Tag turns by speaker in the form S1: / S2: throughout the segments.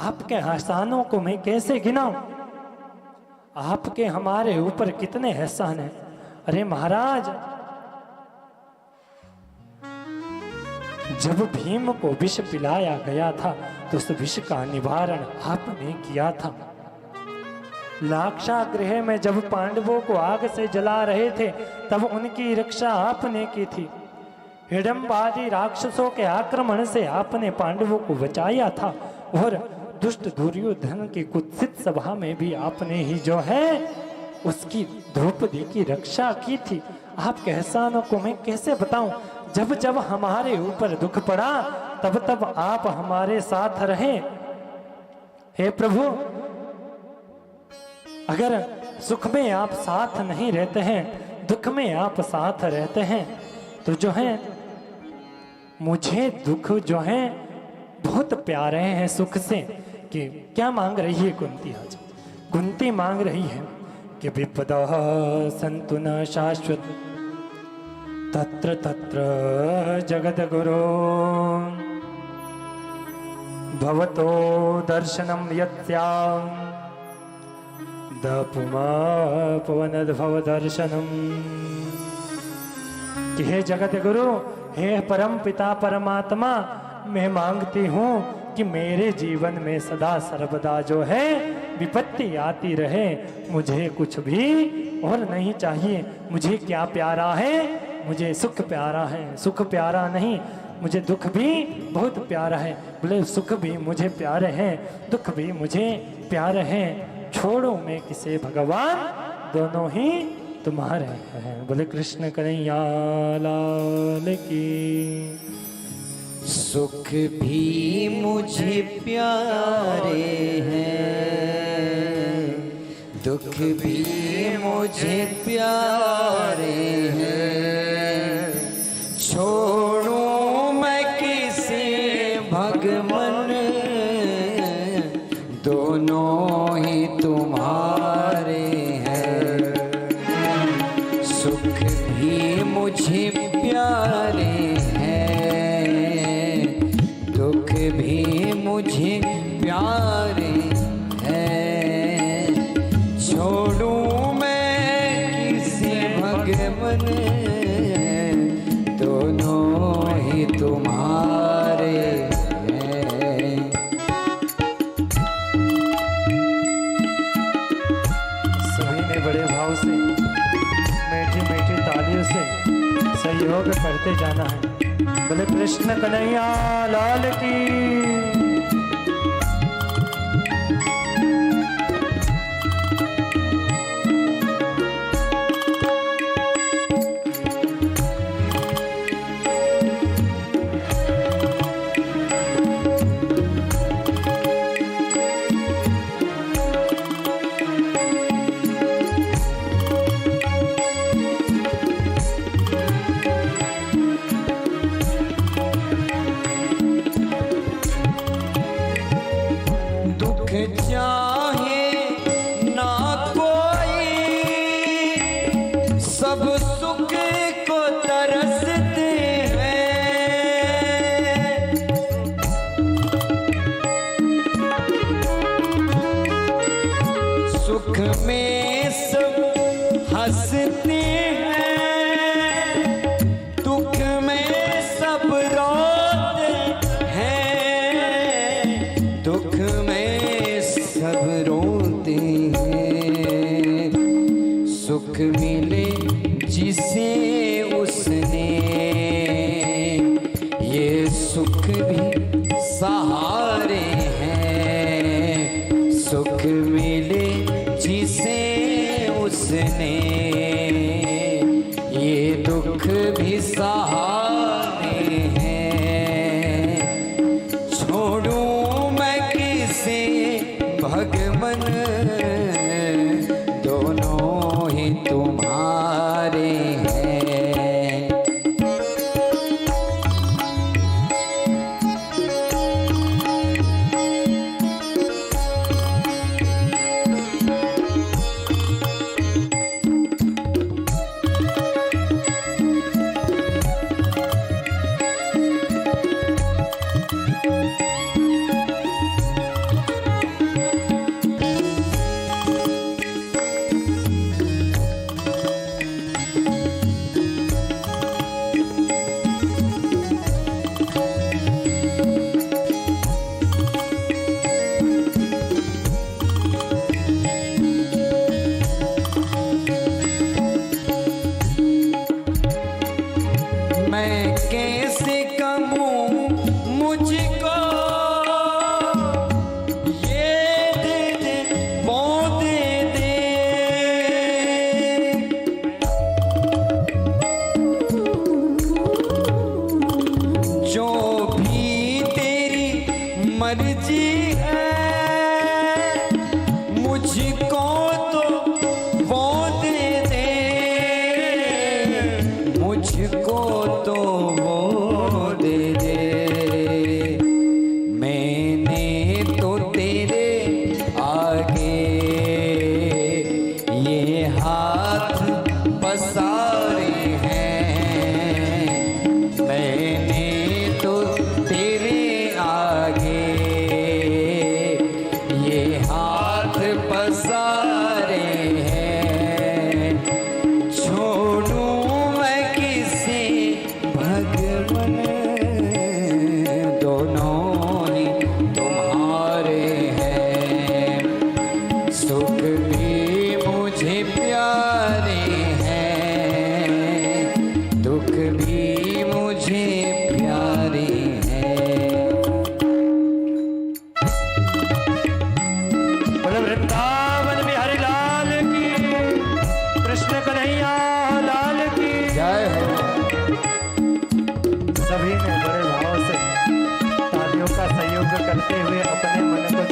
S1: आपके एहसानों को मैं कैसे गिनाऊं? आपके हमारे ऊपर कितने एहसान हैं। अरे महाराज, जब भीम को विष पिलाया गया था तो उस विष का निवारण आपने किया था। लाक्षागृह में जब पांडवों को आग से जला रहे थे तब उनकी रक्षा आपने की थी। हिडम्बादी राक्षसों के आक्रमण से आपने पांडवों को बचाया था और दुष्ट दुर्योधन की कुत्सित सभा में भी आपने ही जो है उसकी द्रौपदी की रक्षा की थी। आपके एहसानों को मैं कैसे बताऊं? जब जब हमारे ऊपर दुख पड़ा तब तब आप हमारे साथ रहे। हे प्रभु, अगर सुख में आप साथ नहीं रहते हैं, दुख में आप साथ रहते हैं, तो जो है मुझे दुख जो है बहुत प्यारे हैं सुख से। कि क्या मांग रही है कुंती? आज कुंती मांग रही है कि विपदा संतु न शाश्वत तत्र तत्र जगत गुरु भवतो दर्शनम यत्स्याम दपुमा पवनद्भव दर्शनम। कि हे जगत गुरु, हे परम पिता परमात्मा, मैं मांगती हूँ कि मेरे जीवन में सदा सर्वदा जो है विपत्ति आती रहे। मुझे कुछ भी और नहीं चाहिए। मुझे क्या प्यारा है? मुझे सुख प्यारा है। सुख प्यारा नहीं, मुझे दुख भी बहुत प्यारा है। बोले सुख भी मुझे प्यारे हैं, दुख भी मुझे प्यारे हैं। छोड़ो मैं किसे भगवान, दोनों ही तुम्हारे हैं। बोले कृष्ण कन्हैया लाल की।
S2: सुख भी मुझे प्यारे हैं, दुख भी मुझे प्यारे हैं। छोड़ूं मैं किसे भगवन, दोनों ही तुम्हारे हैं। सुख भी मुझे प्यारे दुख भी मुझे प्यारे हैं। छोड़ूं मैं किसे भगवन, दोनों ही तुम्हारे हैं।
S1: सभी ने बड़े भाव से मीठी मीठी तालियों से सहयोग करते जाना है। बोले कृष्ण कन्हैया लाल की।
S2: सुख में सब हंसते हैं, दुख में सब रोते हैं। दुख में सब रोते हैं। सुख मिले जिसे उसने, ये सुख भी सहारे हैं। सुख मिले जिसे उसने, ये दुख भी सहारे हैं। छोड़ूं मैं किसे भगवन, दोनों ही तुम्हारे हैं।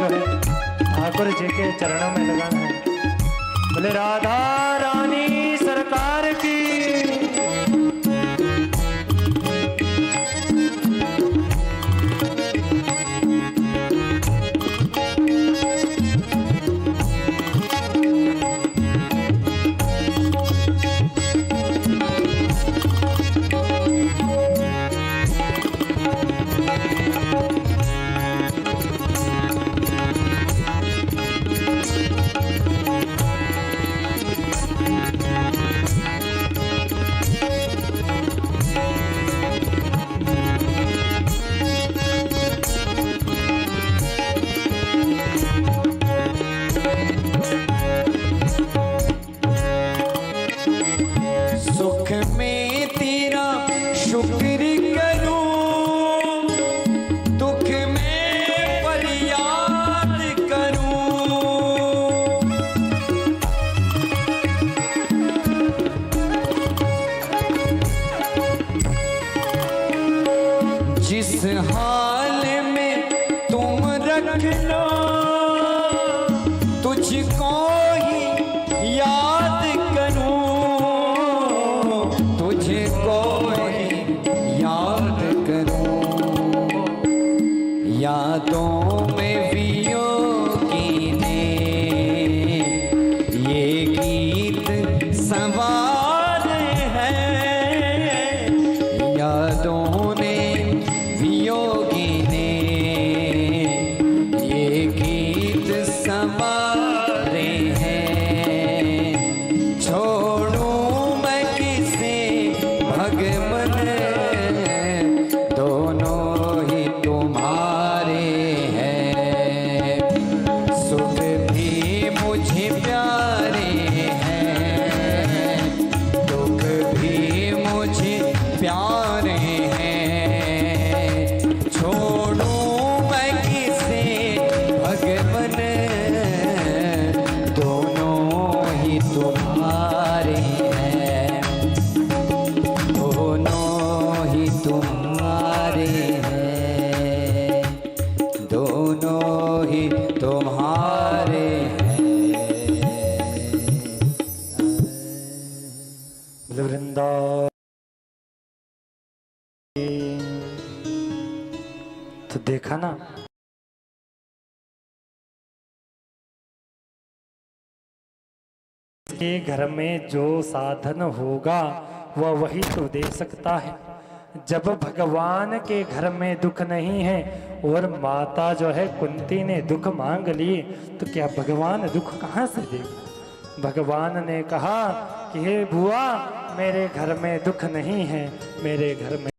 S1: जो है ठाकुर जी के चरणों में लगाना है। बोले राधा रानी सरकार की।
S2: सुख में तेरा शुक्र करूं, दुख में फरियाद करूं। जिस हाल में तुम रख लो, तुझको ही याद करूं, तुझको ही याद करूं। यादों में वियोगी ने ये गीत संवारे हैं। यादों ने वियोगी ने ये गीत संवारे हैं। छोड़ूं मैं किसे भगवन, दोनों ही तुम्हारे हैं। सुख भी मुझे प्यारे हैं, दुख भी मुझे प्यारे हैं। छोड़ूं मैं किसे भगवन, दोनों ही तुम्हारे हैं, दोनों ही तुम्हारे हैं, दोनों ही तुम्हारे हैं।
S1: बोले वृंदावन। तो देखा ना, के घर में जो साधन होगा वह वही तो दे सकता है। जब भगवान के घर में दुख नहीं है और माता जो है कुंती ने दुख मांग लिए, तो क्या भगवान दुख कहाँ से देगा? भगवान ने कहा कि हे बुआ, मेरे घर में दुख नहीं है, मेरे घर में